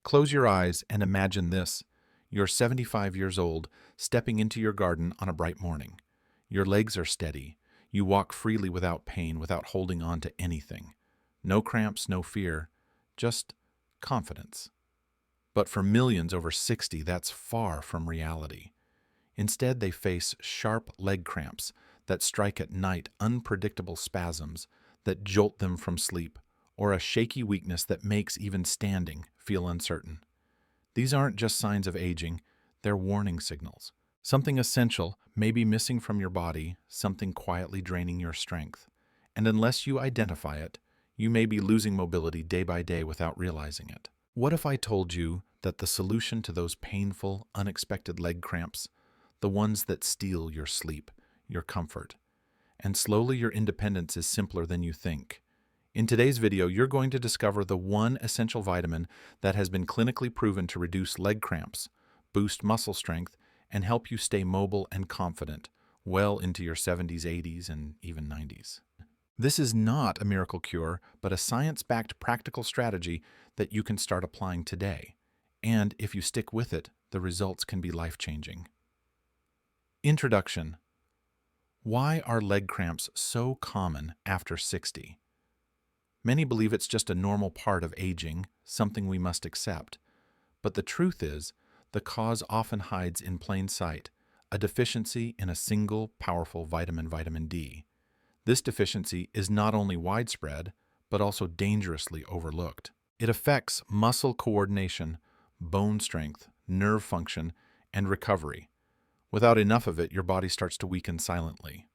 Close your eyes and imagine this. You're 75 years old, stepping into your garden on a bright morning. Your legs are steady. You walk freely without pain, without holding on to anything. No cramps, no fear, just confidence. But for millions over 60, that's far from reality. Instead, they face sharp leg cramps that strike at night, unpredictable spasms that jolt them from sleep, or a shaky weakness that makes even standing feel uncertain. These aren't just signs of aging, they're warning signals. Something essential may be missing from your body, something quietly draining your strength. And unless you identify it, you may be losing mobility day by day without realizing it. What if I told you that the solution to those painful, unexpected leg cramps, the ones that steal your sleep, your comfort, and slowly your independence is simpler than you think? In today's video, you're going to discover the one essential vitamin that has been clinically proven to reduce leg cramps, boost muscle strength, and help you stay mobile and confident well into your 70s, 80s, and even 90s. This is not a miracle cure, but a science-backed practical strategy that you can start applying today. And if you stick with it, the results can be life-changing. Introduction. Why are leg cramps so common after 60? Many believe it's just a normal part of aging, something we must accept. But the truth is, the cause often hides in plain sight, a deficiency in a single powerful vitamin D. This deficiency is not only widespread, but also dangerously overlooked. It affects muscle coordination, bone strength, nerve function, and recovery. Without enough of it, your body starts to weaken silently.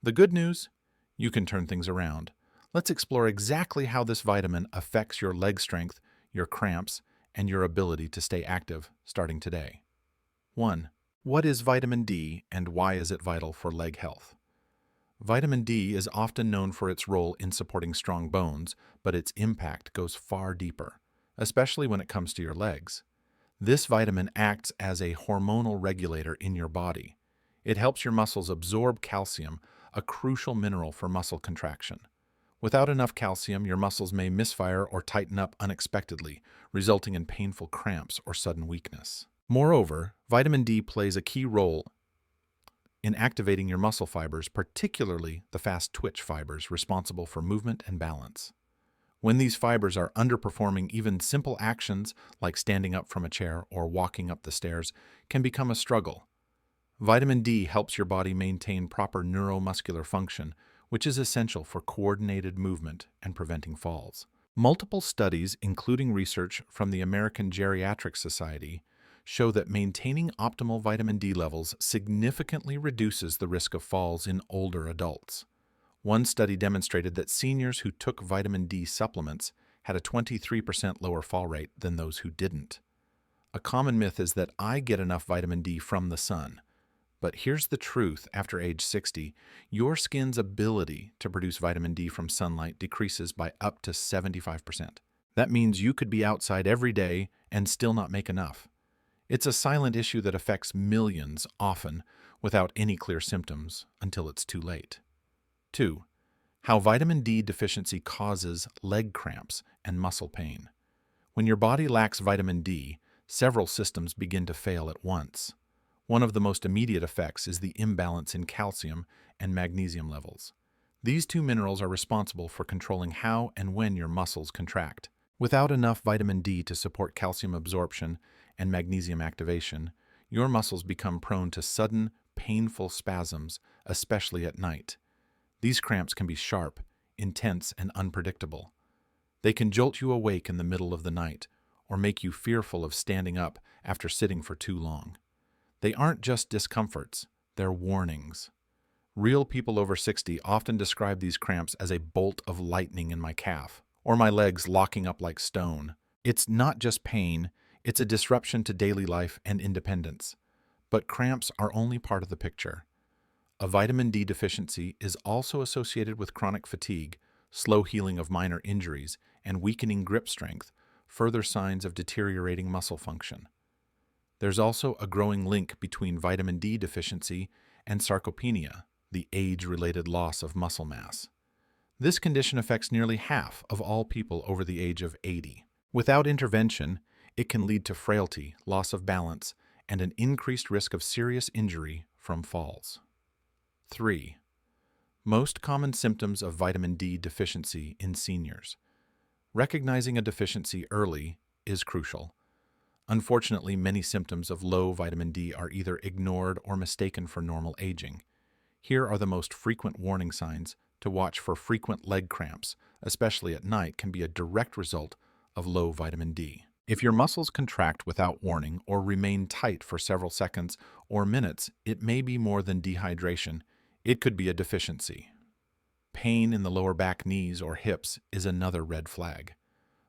The good news? You can turn things around. Let's explore exactly how this vitamin affects your leg strength, your cramps, and your ability to stay active starting today. 1. What is vitamin D and why is it vital for leg health? Vitamin D is often known for its role in supporting strong bones, but its impact goes far deeper, especially when it comes to your legs. This vitamin acts as a hormonal regulator in your body. It helps your muscles absorb calcium, a crucial mineral for muscle contraction. Without enough calcium, your muscles may misfire or tighten up unexpectedly, resulting in painful cramps or sudden weakness. Moreover, vitamin D plays a key role in activating your muscle fibers, particularly the fast twitch fibers responsible for movement and balance. When these fibers are underperforming, even simple actions like standing up from a chair or walking up the stairs can become a struggle. Vitamin D helps your body maintain proper neuromuscular function, which is essential for coordinated movement and preventing falls. Multiple studies, including research from the American Geriatric Society, show that maintaining optimal vitamin D levels significantly reduces the risk of falls in older adults. One study demonstrated that seniors who took vitamin D supplements had a 23% lower fall rate than those who didn't. A common myth is that I get enough vitamin D from the sun. But here's the truth: after age 60, your skin's ability to produce vitamin D from sunlight decreases by up to 75%. That means you could be outside every day and still not make enough. It's a silent issue that affects millions, often without any clear symptoms until it's too late. 2. How vitamin D deficiency causes leg cramps and muscle pain. When your body lacks vitamin D, several systems begin to fail at once. One of the most immediate effects is the imbalance in calcium and magnesium levels. These two minerals are responsible for controlling how and when your muscles contract. Without enough vitamin D to support calcium absorption and magnesium activation, your muscles become prone to sudden, painful spasms, especially at night. These cramps can be sharp, intense, and unpredictable. They can jolt you awake in the middle of the night or make you fearful of standing up after sitting for too long. They aren't just discomforts, they're warnings. Real people over 60 often describe these cramps as a bolt of lightning in my calf, or my legs locking up like stone. It's not just pain, it's a disruption to daily life and independence. But cramps are only part of the picture. A vitamin D deficiency is also associated with chronic fatigue, slow healing of minor injuries, and weakening grip strength, further signs of deteriorating muscle function. There's also a growing link between vitamin D deficiency and sarcopenia, the age-related loss of muscle mass. This condition affects nearly half of all people over the age of 80. Without intervention, It can lead to frailty, loss of balance, and an increased risk of serious injury from falls. 3. Most common symptoms of vitamin D deficiency in seniors. Recognizing a deficiency early is crucial. Unfortunately, many symptoms of low vitamin D are either ignored or mistaken for normal aging. Here are the most frequent warning signs to watch for. Frequent leg cramps, especially at night, can be a direct result of low vitamin D. If your muscles contract without warning or remain tight for several seconds or minutes, it may be more than dehydration. It could be a deficiency. Pain in the lower back, knees, or hips is another red flag.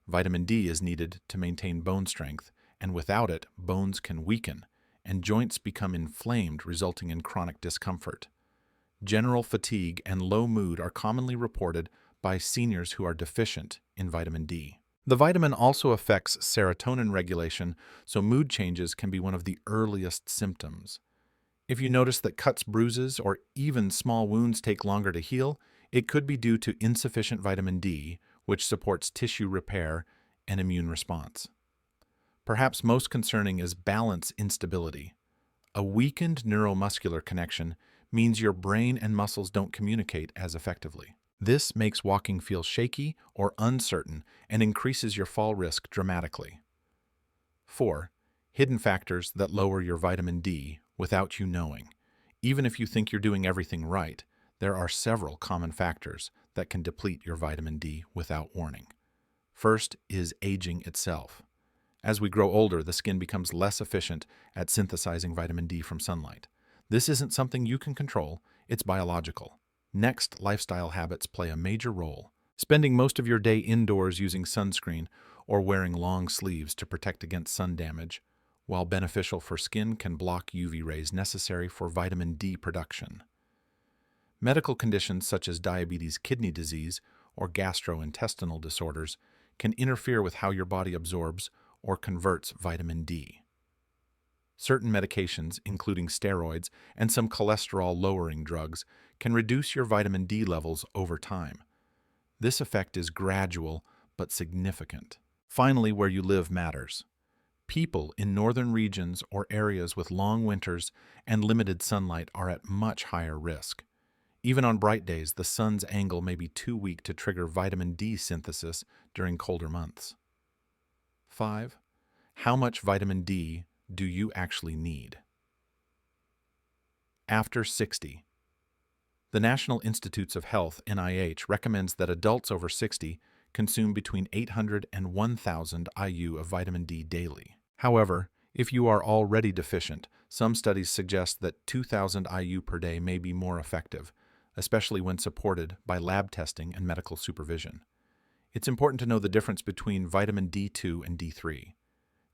Vitamin D is needed to maintain bone strength, and without it, bones can weaken and joints become inflamed, resulting in chronic discomfort. General fatigue and low mood are commonly reported by seniors who are deficient in vitamin D. The vitamin also affects serotonin regulation, so mood changes can be one of the earliest symptoms. If you notice that cuts, bruises, or even small wounds take longer to heal, it could be due to insufficient vitamin D, which supports tissue repair and immune response. Perhaps most concerning is balance instability. A weakened neuromuscular connection means your brain and muscles don't communicate as effectively. This makes walking feel shaky or uncertain and increases your fall risk dramatically. 4. Hidden factors that lower your vitamin D without you knowing. Even if you think you're doing everything right, there are several common factors that can deplete your vitamin D without warning. First is aging itself. As we grow older, the skin becomes less efficient at synthesizing vitamin D from sunlight. This isn't something you can control, it's biological. Next, lifestyle habits play a major role. Spending most of your day indoors using sunscreen or wearing long sleeves to protect against sun damage, while beneficial for skin, can block UV rays necessary for vitamin D production. Medical conditions such as diabetes, kidney disease, or gastrointestinal disorders can interfere with how your body absorbs or converts vitamin D. Certain medications, including steroids and some cholesterol-lowering drugs, can reduce your vitamin D levels over time. This effect is gradual but significant. Finally, where you live matters. People in northern regions or areas with long winters and limited sunlight are at much higher risk. Even on bright days, the sun's angle may be too weak to trigger vitamin D synthesis during colder months. 5. How much vitamin D do you actually need? After 60. The National Institutes of Health, NIH, recommends that adults over 60 consume between 800 and 1,000 IU of vitamin D daily. However, if you are already deficient, some studies suggest that 2,000 IU per day may be more effective, especially when supported by lab testing and medical supervision. It's important to know the difference between vitamin D2 and D3.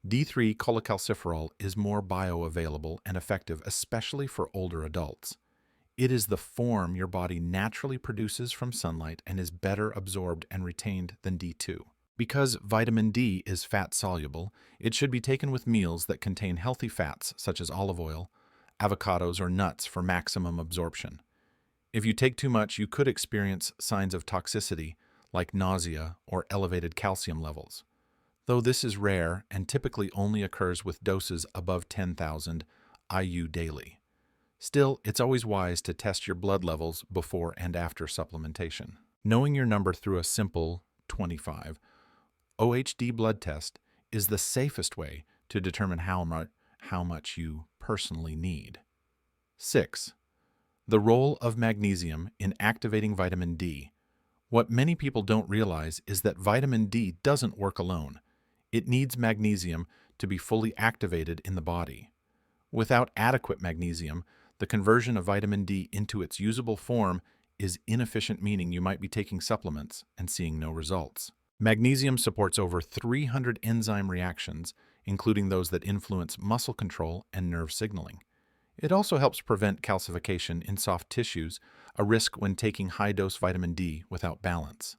D3 cholecalciferol is more bioavailable and effective, especially for older adults. It is the form your body naturally produces from sunlight and is better absorbed and retained than D2. Because vitamin D is fat-soluble, it should be taken with meals that contain healthy fats such as olive oil, avocados, or nuts for maximum absorption. If you take too much, you could experience signs of toxicity like nausea or elevated calcium levels. Though this is rare and typically only occurs with doses above 10,000 IU daily. Still, it's always wise to test your blood levels before and after supplementation. Knowing your number through a simple 25 OHD blood test is the safest way to determine how much you personally need. 6. The role of magnesium in activating vitamin D. What many people don't realize is that vitamin D doesn't work alone. It needs magnesium to be fully activated in the body. Without adequate magnesium, the conversion of vitamin D into its usable form is inefficient, meaning you might be taking supplements and seeing no results. Magnesium supports over 300 enzyme reactions, including those that influence muscle control and nerve signaling. It also helps prevent calcification in soft tissues, a risk when taking high-dose vitamin D without balance.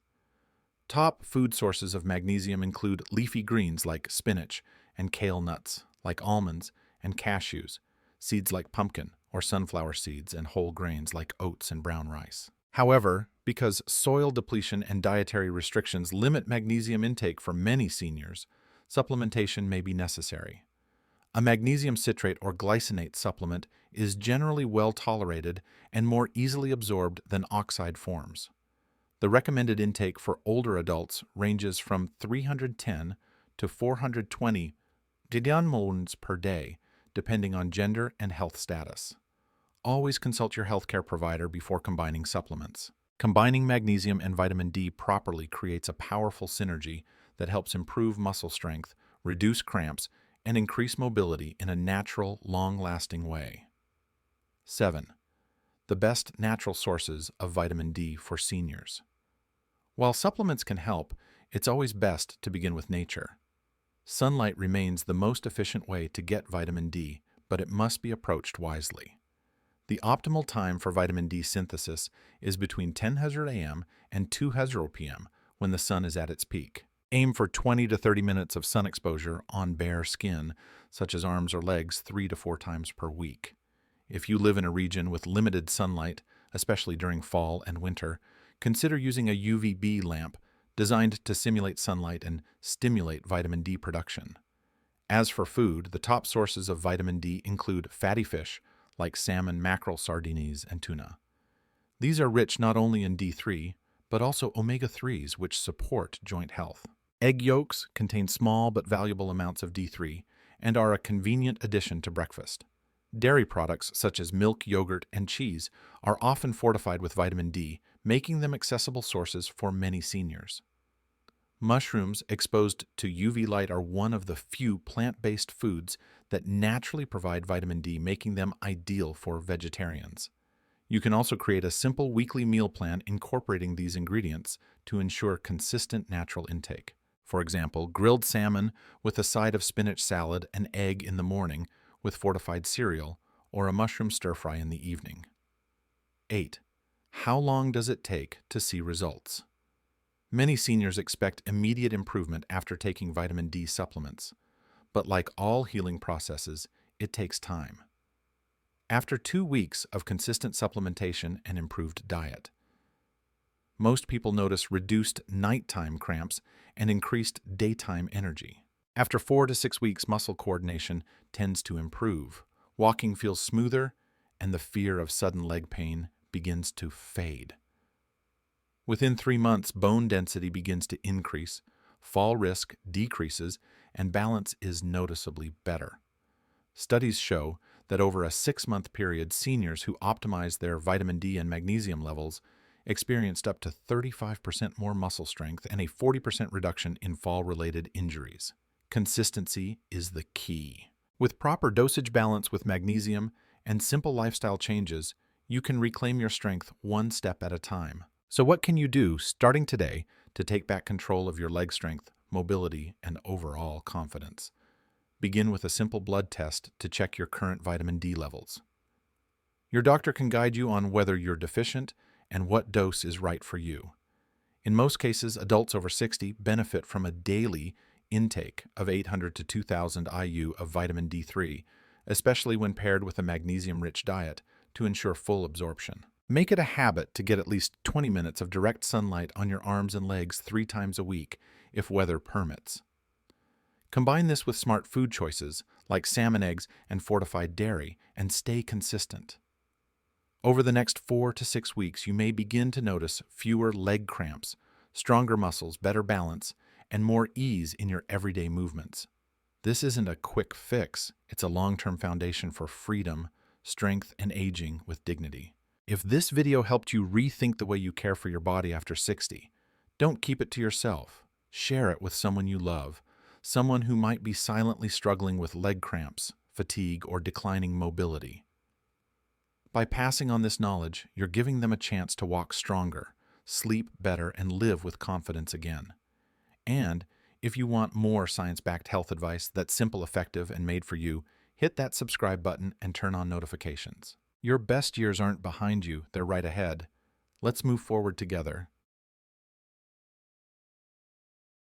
Top food sources of magnesium include leafy greens like spinach and kale, nuts like almonds and cashews, seeds like pumpkin or sunflower seeds, and whole grains like oats and brown rice. However, because soil depletion and dietary restrictions limit magnesium intake for many seniors, supplementation may be necessary. A magnesium citrate or glycinate supplement is generally well tolerated and more easily absorbed than oxide forms. The recommended intake for older adults ranges from 310 to 420 milliliters per day, depending on gender and health status. Always consult your healthcare provider before combining supplements. Combining magnesium and vitamin D properly creates a powerful synergy that helps improve muscle strength, reduce cramps, and increase mobility in a natural, long-lasting way. 7. The best natural sources of vitamin D for seniors. While supplements can help, it's always best to begin with nature. Sunlight remains the most efficient way to get vitamin D, but it must be approached wisely. The optimal time for vitamin D synthesis is between 10:00 a.m. and 2:00 p.m. when the sun is at its peak. Aim for 20 to 30 minutes of sun exposure on bare skin, such as arms or legs, 3 to 4 times per week. If you live in a region with limited sunlight, especially during fall and winter, consider using a UVB lamp designed to simulate sunlight and stimulate vitamin D production. As for food, the top sources of vitamin D include fatty fish, like salmon, mackerel, sardines, and tuna. These are rich not only in D3, but also omega-3s, which support joint health. Egg yolks contain small but valuable amounts of D3 and are a convenient addition to breakfast. Dairy products such as milk, yogurt, and cheese are often fortified with vitamin D, making them accessible sources for many seniors. Mushrooms exposed to UV light are one of the few plant-based foods that naturally provide vitamin D, making them ideal for vegetarians. You can also create a simple weekly meal plan incorporating these ingredients to ensure consistent natural intake. For example, grilled salmon with a side of spinach salad, an egg in the morning with fortified cereal, or a mushroom stir-fry in the evening. 8. How long does it take to see results? Many seniors expect immediate improvement after taking vitamin D supplements, but like all healing processes, it takes time. After 2 weeks of consistent supplementation and improved diet, most people notice reduced nighttime cramps and increased daytime energy. After 4 to 6 weeks, muscle coordination tends to improve. Walking feels smoother, and the fear of sudden leg pain begins to fade. Within 3 months, bone density begins to increase, fall risk decreases, and balance is noticeably better. Studies show that over a 6-month period, seniors who optimize their vitamin D and magnesium levels experienced up to 35% more muscle strength and a 40% reduction in fall-related injuries. Consistency is the key. With proper dosage balance with magnesium and simple lifestyle changes, you can reclaim your strength one step at a time. So what can you do starting today to take back control of your leg strength, mobility, and overall confidence? Begin with a simple blood test to check your current vitamin D levels. Your doctor can guide you on whether you're deficient and what dose is right for you. In most cases, adults over 60 benefit from a daily intake of 800 to 2,000 IU of vitamin D3, especially when paired with a magnesium-rich diet to ensure full absorption. Make it a habit to get at least 20 minutes of direct sunlight on your arms and legs 3 times a week, if weather permits. Combine this with smart food choices like salmon eggs and fortified dairy, and stay consistent. Over the next 4 to 6 weeks, you may begin to notice fewer leg cramps, stronger muscles, better balance, and more ease in your everyday movements. This isn't a quick fix, it's a long-term foundation for freedom, strength, and aging with dignity. If this video helped you rethink the way you care for your body after 60, don't keep it to yourself. Share it with someone you love, someone who might be silently struggling with leg cramps, fatigue, or declining mobility. By passing on this knowledge, you're giving them a chance to walk stronger, sleep better, and live with confidence again. And if you want more science-backed health advice that's simple, effective, and made for you, hit that subscribe button and turn on notifications. Your best years aren't behind you, they're right ahead. Let's move forward together.